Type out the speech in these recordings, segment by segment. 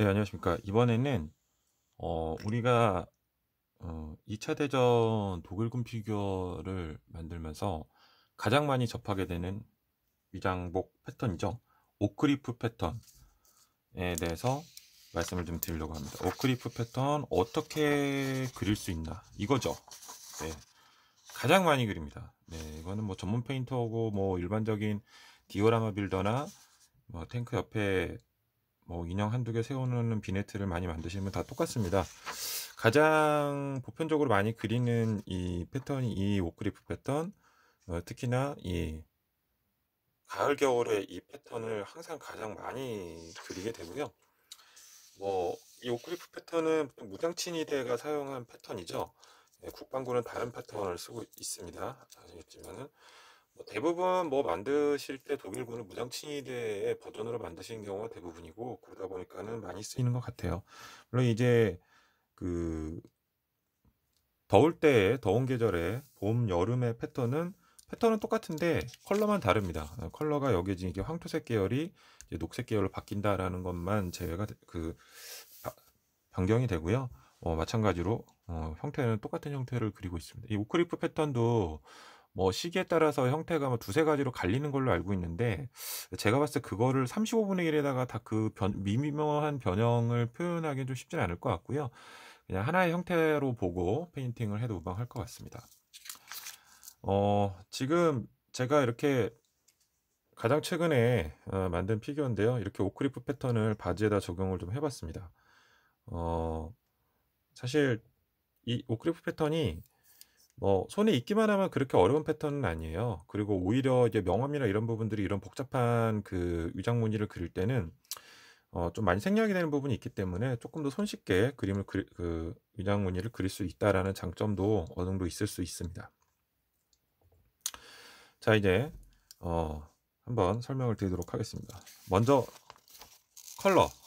네, 안녕하십니까. 이번에는 우리가 2차 대전 독일군 피규어를 만들면서 가장 많이 접하게 되는 위장복 패턴이죠. 오크리프 패턴에 대해서 말씀을 좀 드리려고 합니다. 오크리프 패턴 어떻게 그릴 수 있나 이거죠. 네, 가장 많이 그립니다. 네, 이거는 뭐 전문 페인터고 뭐 일반적인 디오라마 빌더나 뭐 탱크 옆에 뭐 인형 한두 개 세워놓는 비네트를 많이 만드시면 다 똑같습니다. 가장 보편적으로 많이 그리는 이 패턴이 이 오크리프 패턴, 특히나 이 가을 겨울에 이 패턴을 항상 가장 많이 그리게 되고요. 뭐 이 오크리프 패턴은 보통 무장친위대가 사용한 패턴이죠. 국방부는 다른 패턴을 쓰고 있습니다. 아시겠지만은 뭐 대부분 뭐 만드실 때 독일군은 무장친위대의 버전으로 만드시는 경우가 대부분이고, 그러다 보니까는 많이 쓰이는 것 같아요. 물론 이제 그 더울 때에 더운 계절에 봄 여름의 패턴은 똑같은데 컬러만 다릅니다. 컬러가 여기 지금 이게 황토색 계열이 이제 녹색 계열로 바뀐다라는 것만 제외가 변경이 되고요. 마찬가지로 형태는 똑같은 형태를 그리고 있습니다. 이 오크리프 패턴도 뭐 시기에 따라서 형태가 뭐 두세 가지로 갈리는 걸로 알고 있는데, 제가 봤을 때 그거를 35분의 1에다가 다 그 미묘한 변형을 표현하기는 좀 쉽지는 않을 것 같고요. 그냥 하나의 형태로 보고 페인팅을 해도 무방할 것 같습니다. 지금 제가 이렇게 가장 최근에 만든 피규어인데요. 이렇게 오크리프 패턴을 바지에다 적용을 좀 해봤습니다. 어, 사실 이 오크리프 패턴이 뭐 손에 익기만 하면 그렇게 어려운 패턴은 아니에요. 그리고 오히려 이제 명암이나 이런 부분들이 이런 복잡한 그 위장 무늬를 그릴 때는 좀 많이 생략이 되는 부분이 있기 때문에 조금 더 손쉽게 그 위장 무늬를 그릴 수 있다라는 장점도 어느 정도 있을 수 있습니다. 자, 이제 한번 설명을 드리도록 하겠습니다. 먼저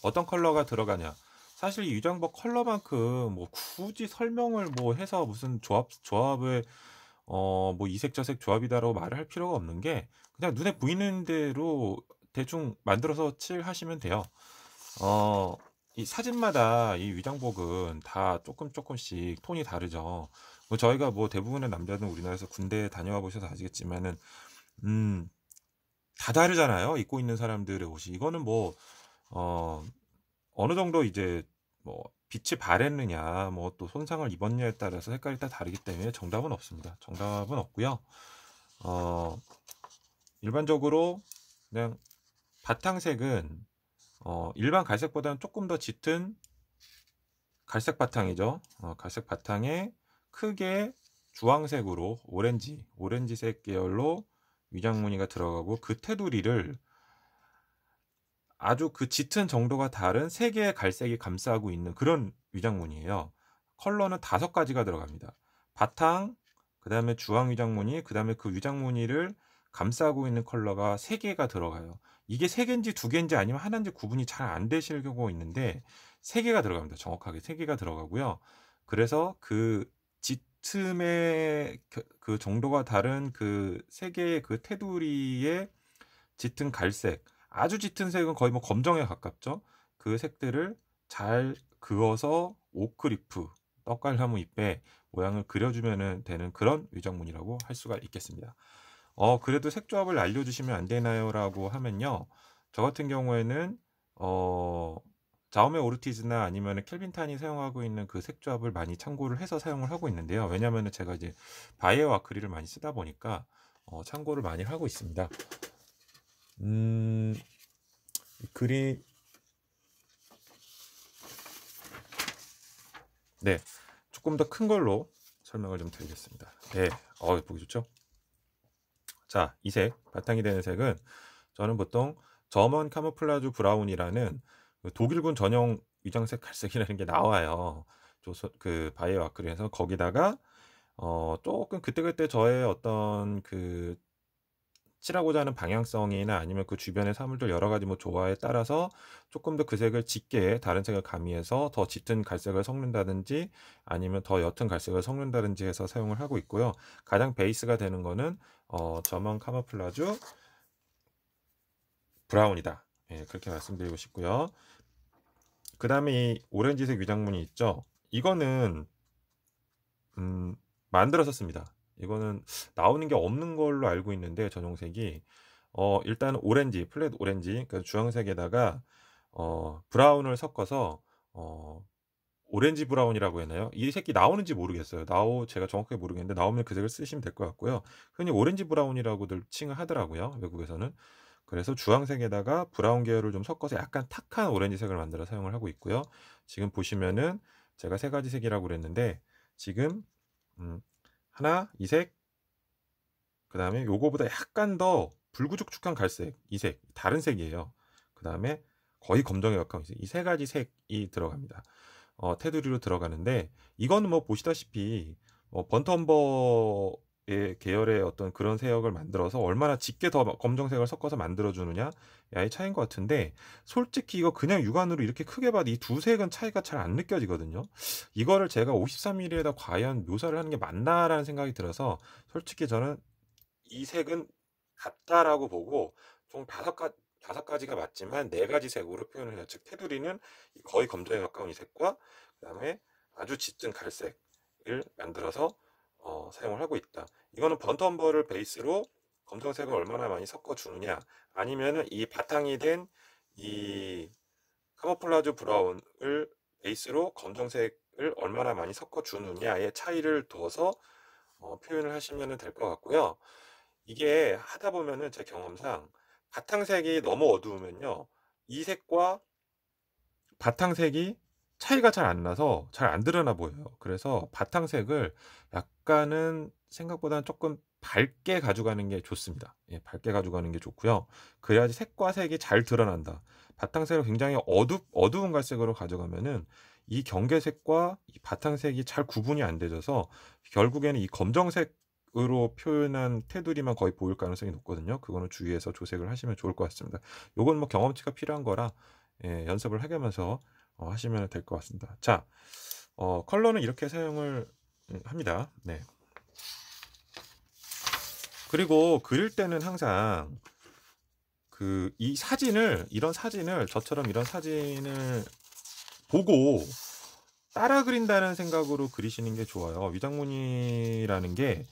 어떤 컬러가 들어가냐. 사실 이 위장복 컬러만큼 뭐 굳이 설명을 뭐 해서 무슨 조합을 뭐 이색 저색 조합이다라고 말을 할 필요가 없는 게, 그냥 눈에 보이는 대로 대충 만들어서 칠하시면 돼요. 이 사진마다 이 위장복은 다 조금씩 톤이 다르죠. 뭐 저희가 뭐 대부분의 남자는 우리나라에서 군대 다녀와 보셔서 아시겠지만은 음, 다 다르잖아요. 입고 있는 사람들의 옷이. 이거는 뭐 어, 어느 정도 이제 뭐 빛이 바랬느냐, 뭐 또 손상을 입었냐에 따라서 색깔이 다 다르기 때문에 정답은 없습니다. 정답은 없고요. 어, 일반적으로 그냥 바탕색은 일반 갈색보다는 조금 더 짙은 갈색 바탕이죠. 갈색 바탕에 크게 주황색으로 오렌지색 계열로 위장 무늬가 들어가고, 그 테두리를 아주 그 짙은 정도가 다른 세 개의 갈색이 감싸고 있는 그런 위장 무늬예요. 컬러는 5가지가 들어갑니다. 바탕, 그 다음에 주황 위장 무늬, 그 다음에 그 위장 무늬를 감싸고 있는 컬러가 3개가 들어가요. 이게 3개인지 2개인지 아니면 하나인지 구분이 잘 안 되실 경우가 있는데 3개가 들어갑니다. 정확하게 3개가 들어가고요. 그래서 그 짙음의 그 정도가 다른 그 3개의 그 테두리의 짙은 갈색, 아주 짙은 색은 거의 뭐 검정에 가깝죠. 그 색들을 잘 그어서 오크리프, 떡갈나무 잎에 모양을 그려주면 되는 그런 위장문이라고 할 수가 있겠습니다. 그래도 색 조합을 알려주시면 안 되나요? 라고 하면요. 저 같은 경우에는 어, 자우메 오르티즈나 아니면 켈빈탄이 사용하고 있는 그 색 조합을 많이 참고를 해서 사용을 하고 있는데요. 왜냐하면 제가 이제 바이오 아크릴을 많이 쓰다 보니까 참고를 많이 하고 있습니다. 음, 글이, 네, 조금 더 큰 걸로 설명을 좀 드리겠습니다. 네, 보기 좋죠? 자, 이 색, 바탕이 되는 색은 저는 보통 저먼 카모플라주 브라운이라는 그 독일군 전용 위장색 갈색이라는 게 나와요. 그 바이오 아크릴에서 거기다가 조금 그때그때 저의 어떤 그 칠하고자 하는 방향성이나 아니면 그 주변의 사물들 여러 가지 뭐 조화에 따라서 조금 더 그 색을 짙게 다른 색을 가미해서 더 짙은 갈색을 섞는다든지 아니면 더 옅은 갈색을 섞는다든지 해서 사용을 하고 있고요. 가장 베이스가 되는 거는 저먼 카모플라주 브라운이다. 예, 그렇게 말씀드리고 싶고요. 그 다음에 이 오렌지색 위장문이 있죠. 이거는 만들어서 씁니다. 이거는 나오는 게 없는 걸로 알고 있는데 전용색이 일단 오렌지, 플랫 오렌지, 그러니까 주황색에다가 브라운을 섞어서 오렌지 브라운이라고 했나요? 이 색이 나오는지 모르겠어요. 제가 정확하게 모르겠는데 나오면 그 색을 쓰시면 될 것 같고요. 흔히 오렌지 브라운이라고들 칭을 하더라고요, 외국에서는. 그래서 주황색에다가 브라운 계열을 좀 섞어서 약간 탁한 오렌지색을 만들어 사용을 하고 있고요. 지금 보시면은 제가 세 가지 색이라고 그랬는데 지금 하나, 이 색, 그 다음에 요거보다 약간 더 불구죽죽한 갈색, 이 색, 다른 색이에요. 그 다음에 거의 검정에 가까운 색, 이 세 가지 색이 들어갑니다. 테두리로 들어가는데 이거는 뭐 보시다시피 번트엄버의 계열의 어떤 그런 색을 만들어서 얼마나 짙게 더 검정색을 섞어서 만들어주느냐 야의 차이인 것 같은데, 솔직히 이거 그냥 육안으로 이렇게 크게 봐도 이 두 색은 차이가 잘 안 느껴지거든요. 이거를 제가 53mm에다 과연 묘사를 하는 게 맞나라는 생각이 들어서 솔직히 저는 이 색은 같다라고 보고 총 다섯 가지가 맞지만 네 가지 색으로 표현을 해요. 즉 테두리는 거의 검정에 가까운 이 색과 그다음에 아주 짙은 갈색을 만들어서 사용을 하고 있다. 이거는 번트엄버를 베이스로 검정색을 얼마나 많이 섞어 주느냐, 아니면은 이 바탕이 된 이 카모플라주 브라운을 베이스로 검정색을 얼마나 많이 섞어 주느냐의 차이를 둬서 표현을 하시면 될 것 같고요. 이게 하다 보면은 제 경험상 바탕색이 너무 어두우면요, 이 색과 바탕색이 차이가 잘 안 나서 잘 안 드러나 보여요. 그래서 바탕색을 약간은 생각보다는 조금 밝게 가져가는 게 좋습니다. 예, 밝게 가져가는 게 좋고요. 그래야지 색과 색이 잘 드러난다. 바탕색을 굉장히 어두운 갈색으로 가져가면은 이 경계색과 이 바탕색이 잘 구분이 안 되져서 결국에는 이 검정색으로 표현한 테두리만 거의 보일 가능성이 높거든요. 그거는 주의해서 조색을 하시면 좋을 것 같습니다. 요건 뭐 경험치가 필요한 거라 연습을 해가면서 하시면 될 것 같습니다. 자, 컬러는 이렇게 사용을 합니다. 네. 그리고 그릴 때는 항상 저처럼 이런 사진을 보고 따라 그린다는 생각으로 그리시는 게 좋아요. 위장무늬라는 게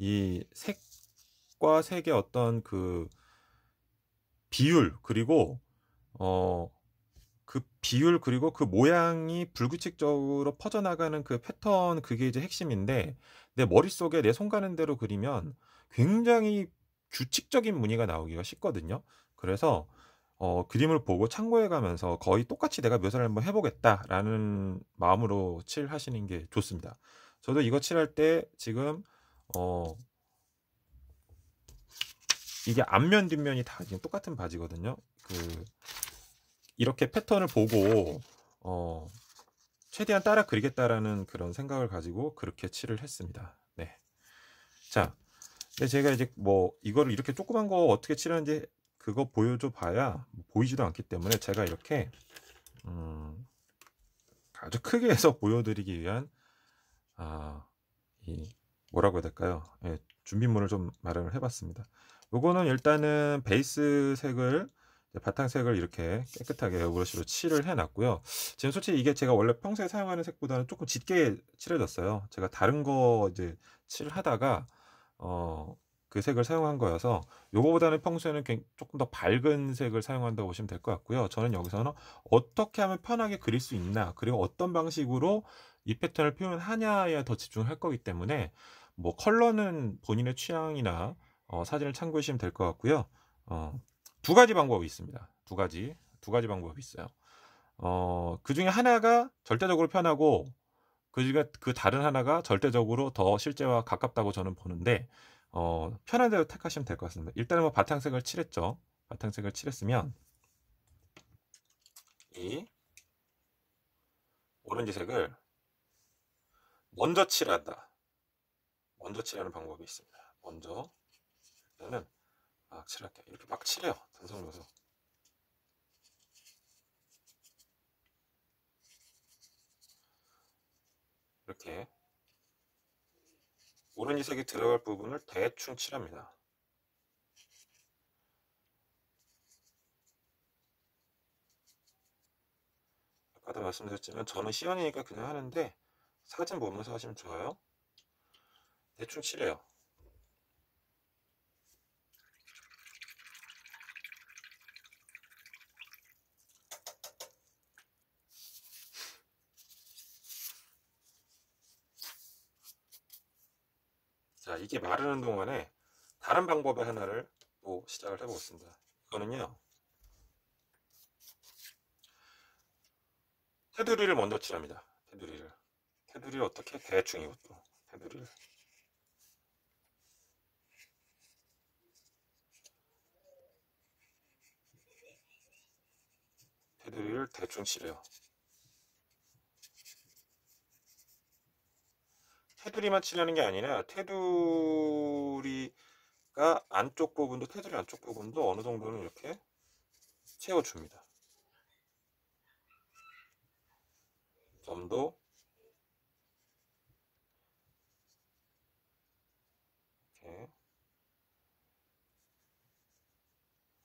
이 색과 색의 어떤 그 비율, 그리고 그리고 그 모양이 불규칙적으로 퍼져나가는 그 패턴, 그게 이제 핵심인데, 내 머릿속에 내 손 가는 대로 그리면 굉장히 규칙적인 무늬가 나오기가 쉽거든요. 그래서 그림을 보고 참고해 가면서 거의 똑같이 내가 묘사를 한번 해보겠다라는 마음으로 칠하시는 게 좋습니다. 저도 이거 칠할 때 지금 이게 앞면 뒷면이 다 지금 똑같은 바지거든요. 이렇게 패턴을 보고 최대한 따라 그리겠다라는 그런 생각을 가지고 그렇게 칠을 했습니다. 네. 자, 근데 제가 이제 뭐 이거를 이렇게 조그만 거 어떻게 칠하는지 그거 보여줘 봐야 보이지도 않기 때문에 제가 이렇게 아주 크게 해서 보여드리기 위한 이 뭐라고 해야 될까요? 예, 준비물을 좀 마련을 해봤습니다. 요거는 일단은 베이스 색을, 바탕색을 이렇게 깨끗하게 에어브러쉬로 칠을 해놨고요. 지금 솔직히 이게 제가 원래 평소에 사용하는 색보다는 조금 짙게 칠해졌어요. 제가 다른 거 이제 칠하다가 그 색을 사용한 거여서 요거보다는 평소에는 조금 더 밝은 색을 사용한다고 보시면 될 것 같고요. 저는 여기서는 어떻게 하면 편하게 그릴 수 있나, 그리고 어떤 방식으로 이 패턴을 표현하냐에 더 집중할 거기 때문에 뭐 컬러는 본인의 취향이나 사진을 참고하시면 될 것 같고요. 두 가지 방법이 있습니다. 두 가지 방법이 있어요. 그 중에 하나가 절대적으로 편하고 그 다른 하나가 절대적으로 더 실제와 가깝다고 저는 보는데, 편한 대로 택하시면 될 것 같습니다. 일단은 뭐 바탕색을 칠했죠. 바탕색을 칠했으면 이 오렌지색을 먼저 칠한다. 먼저 칠하는 방법이 있습니다. 먼저 일단은 막 칠할게요. 이렇게 막 칠해요. 단성 넣어서. 이렇게 오렌지색이 들어갈 부분을 대충 칠합니다. 아까도 말씀드렸지만 저는 시연이니까 그냥 하는데 사진 보면서 하시면 좋아요. 대충 칠해요. 자, 이게 마르는 동안에 다른 방법의 하나를 또 시작을 해보겠습니다. 이거는요, 테두리를 먼저 칠합니다. 테두리를 어떻게? 대충 이것도 테두리를 대충 칠해요. 테두리만 칠하는 게 아니라 테두리 안쪽 부분도 어느 정도는 이렇게 채워줍니다. 점도 이렇게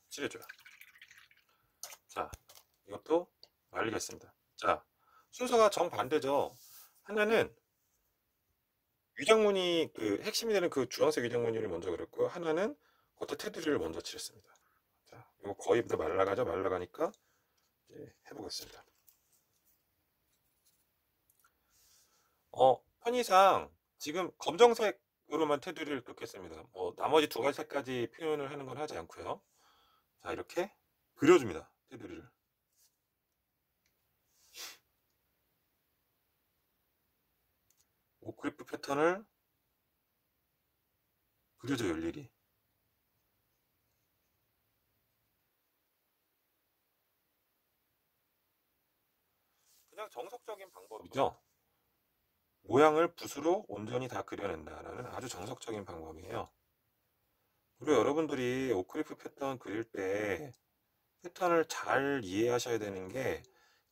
칠해줘요. 자, 이것도 말리겠습니다. 자, 순서가 정반대죠. 하나는 위장무늬 그 핵심이 되는 그 주황색 위장무늬를 먼저 그렸고요. 하나는 겉에 테두리를 먼저 칠했습니다. 자, 이거 거의 다 말라가니까 이제 해보겠습니다. 편의상 지금 검정색으로만 테두리를 그렸습니다. 나머지 두 가지 색까지 표현을 하는 건 하지 않고요. 자, 이렇게 그려줍니다. 테두리를. 오크리프 패턴을 그려줘요, 일일이. 그냥 정석적인 방법이죠. 모양을 붓으로 온전히 다 그려낸다라는 아주 정석적인 방법이에요. 그리고 여러분들이 오크리프 패턴 그릴 때 패턴을 잘 이해하셔야 되는 게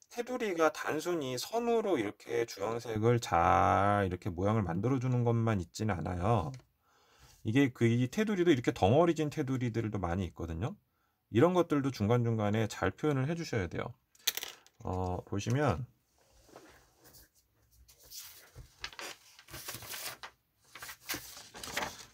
테두리가 단순히 선으로 이렇게 주황색을 잘 이렇게 모양을 만들어 주는 것만 있지는 않아요. 이게 이 테두리도 이렇게 덩어리진 테두리들도 많이 있거든요. 이런 것들도 중간중간에 잘 표현을 해 주셔야 돼요. 보시면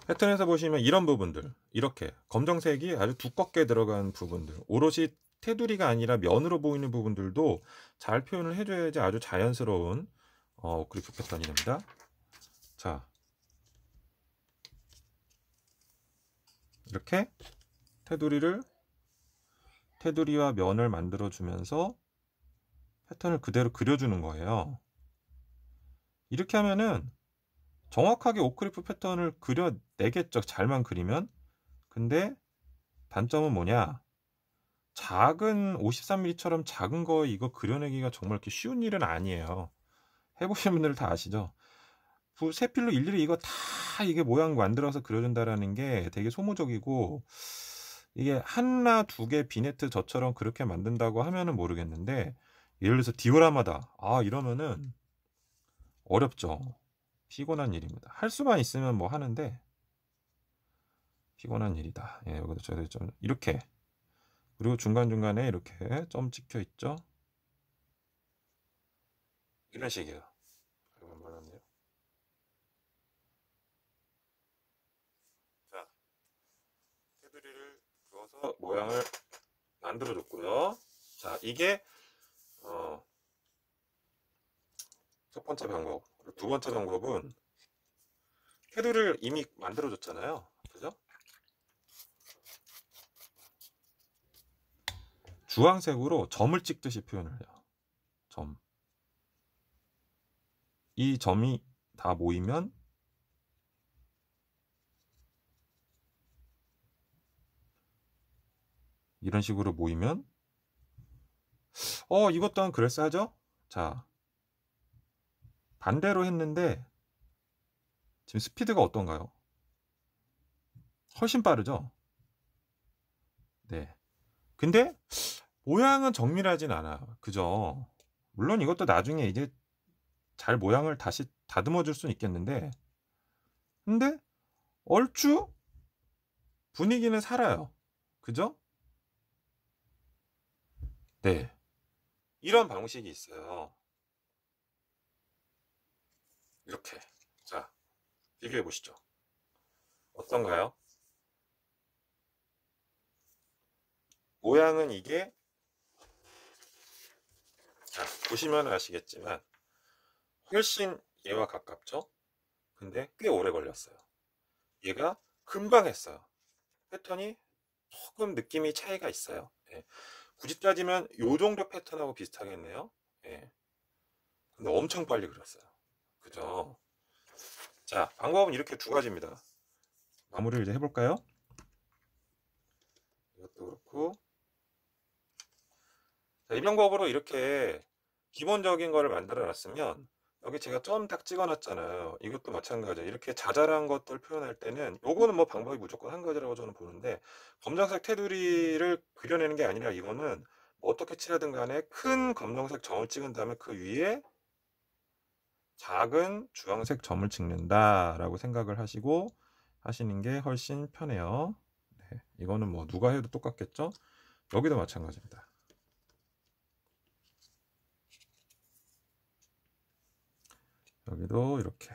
패턴에서 보시면 이런 부분들, 이렇게 검정색이 아주 두껍게 들어간 부분들, 오롯이 테두리가 아니라 면으로 보이는 부분들도 잘 표현을 해줘야지 아주 자연스러운 오크리프 패턴이 됩니다. 자, 이렇게 테두리와 면을 만들어 주면서 패턴을 그대로 그려주는 거예요. 이렇게 하면은 정확하게 오크리프 패턴을 그려내겠죠, 잘만 그리면. 근데 단점은 뭐냐, 작은 53mm처럼 작은 거 이거 그려내기가 정말 이렇게 쉬운 일은 아니에요. 해보신 분들 다 아시죠? 세 필로 일일이 이거 다 이게 모양 만들어서 그려준다라는 게 되게 소모적이고, 이게 하나 두 개 비네트 저처럼 그렇게 만든다고 하면은 모르겠는데, 예를 들어서 디오라마다 이러면은 어렵죠. 피곤한 일입니다. 할 수만 있으면 뭐 하는데 피곤한 일이다. 예, 여기도 저도 좀 이렇게, 그리고 중간중간에 이렇게 점 찍혀 있죠. 이런 식이에요. 자, 테두리를 그어서 모양을 만들어줬고요. 자, 이게 첫 번째 방법. 두 번째 방법은 테두리를 이미 만들어줬잖아요. 그죠? 주황색으로 점을 찍듯이 표현을 해요. 점. 이 점이 다 모이면 이런 식으로 모이면 이것 또한 그럴싸하죠? 자, 반대로 했는데 지금 스피드가 어떤가요? 훨씬 빠르죠? 네. 근데 모양은 정밀하진 않아요. 그죠? 물론 이것도 나중에 이제 잘 모양을 다시 다듬어 줄 수는 있겠는데, 근데 얼추 분위기는 살아요. 그죠? 네. 이런 방식이 있어요. 이렇게. 자, 비교해 보시죠. 어떤가요? 모양은 이게, 자, 보시면 아시겠지만 훨씬 얘와 가깝죠? 근데 꽤 오래 걸렸어요. 얘가 금방 했어요. 패턴이 조금 느낌이 차이가 있어요. 예. 굳이 따지면 요 정도 패턴하고 비슷하겠네요. 예. 근데 엄청 빨리 그렸어요. 그죠? 자, 방법은 이렇게 두 가지입니다. 마무리를 이제 해볼까요? 이것도 그렇고. 자, 이 방법으로 이렇게 기본적인 거를 만들어 놨으면, 여기 제가 점 딱 찍어 놨잖아요. 이것도 마찬가지예요. 이렇게 자잘한 것들 표현할 때는 요거는 뭐 방법이 무조건 한 가지라고 저는 보는데, 검정색 테두리를 그려내는 게 아니라 이거는 뭐 어떻게 칠하든 간에 큰 검정색 점을 찍은 다음에 그 위에 작은 주황색 점을 찍는다 라고 생각을 하시고 하시는 게 훨씬 편해요. 네, 이거는 뭐 누가 해도 똑같겠죠? 여기도 마찬가지입니다. 여기도 이렇게.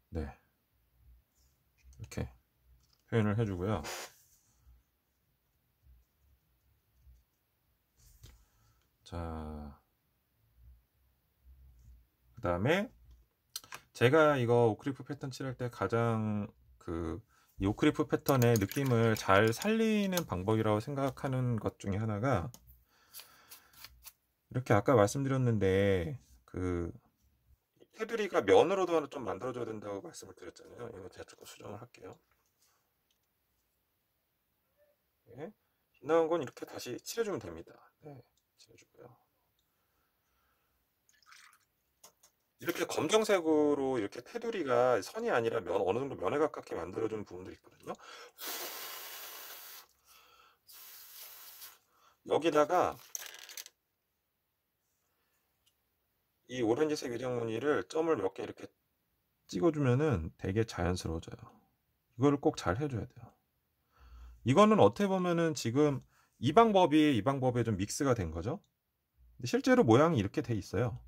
네, 이렇게 표현을 해주고요. 자, 그 다음에 제가 이거 오크리프 패턴 칠할 때 가장 이 오크리프 패턴의 느낌을 잘 살리는 방법이라고 생각하는 것 중에 하나가, 이렇게 아까 말씀드렸는데 테두리가 면으로도 좀 만들어줘야 된다고 말씀을 드렸잖아요. 이거 제가 조금 수정을 할게요. 네. 지나간 건 이렇게 다시 칠해주면 됩니다. 네, 칠해주고요. 이렇게 검정색으로 이렇게 테두리가 선이 아니라 어느 정도 면에 가깝게 만들어주는 부분들이 있거든요. 여기다가 이 오렌지색 위장 무늬를 점을 몇 개 이렇게 찍어주면은 되게 자연스러워져요. 이거를 꼭 잘 해줘야 돼요. 이거는 어떻게 보면은 지금 이 방법에 좀 믹스가 된 거죠. 근데 실제로 모양이 이렇게 돼 있어요.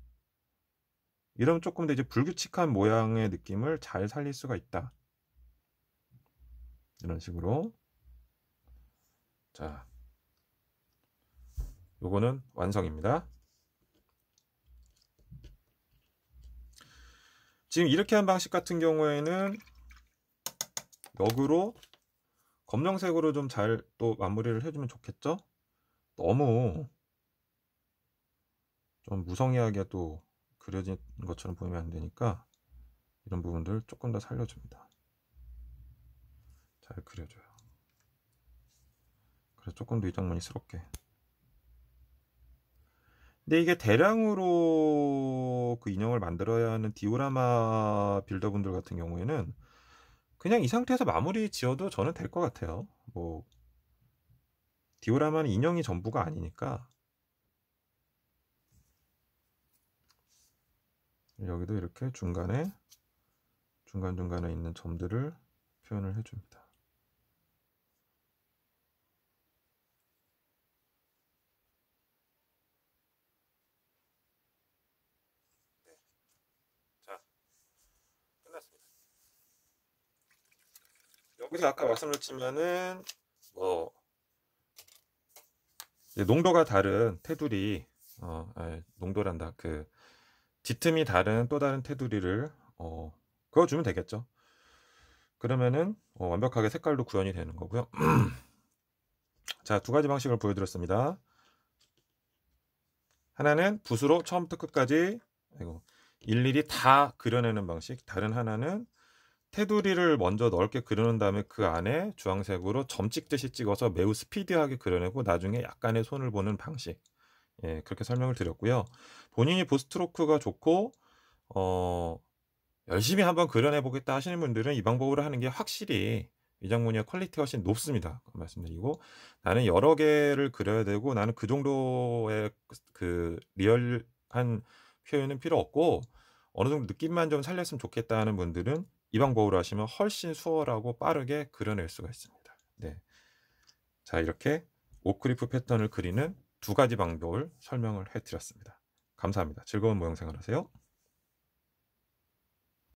이러면 조금 더 이제 불규칙한 모양의 느낌을 잘 살릴 수가 있다. 이런 식으로. 자, 요거는 완성입니다. 지금 이렇게 한 방식 같은 경우에는 역으로 검정색으로 좀 잘 또 마무리를 해주면 좋겠죠? 너무 좀 무성의하게 또 그려진 것처럼 보이면 안 되니까 이런 부분들 조금 더 살려줍니다. 잘 그려줘요. 그래서 조금 더 이장무늬스럽게. 근데 이게 대량으로 그 인형을 만들어야 하는 디오라마 빌더분들 같은 경우에는 그냥 이 상태에서 마무리 지어도 저는 될 것 같아요. 뭐 디오라마는 인형이 전부가 아니니까. 여기도 이렇게 중간중간에 있는 점들을 표현을 해줍니다. 네. 자, 끝났습니다. 여기서 아까 말씀드렸지만은 뭐 농도가 다른 테두리, 농도란다. 뒷틈이 다른 또 다른 테두리를 그어주면 되겠죠. 그러면은 완벽하게 색깔도 구현이 되는 거고요. 자, 두 가지 방식을 보여드렸습니다. 하나는 붓으로 처음부터 끝까지 일일이 다 그려내는 방식. 다른 하나는 테두리를 먼저 넓게 그려놓은 다음에 그 안에 주황색으로 점 찍듯이 찍어서 매우 스피디하게 그려내고 나중에 약간의 손을 보는 방식. 예, 그렇게 설명을 드렸고요. 본인이 붓스트로크가 좋고 열심히 한번 그려내 보겠다 하시는 분들은 이 방법으로 하는 게 확실히 위장무늬의 퀄리티가 훨씬 높습니다. 말씀드리고, 나는 여러 개를 그려야 되고 나는 그 정도의 리얼한 표현은 필요 없고 어느 정도 느낌만 좀 살렸으면 좋겠다 하는 분들은 이 방법으로 하시면 훨씬 수월하고 빠르게 그려낼 수가 있습니다. 네. 자, 이렇게 오크리프 패턴을 그리는 두 가지 방법을 설명을 해 드렸습니다. 감사합니다. 즐거운 모형 생활 하세요.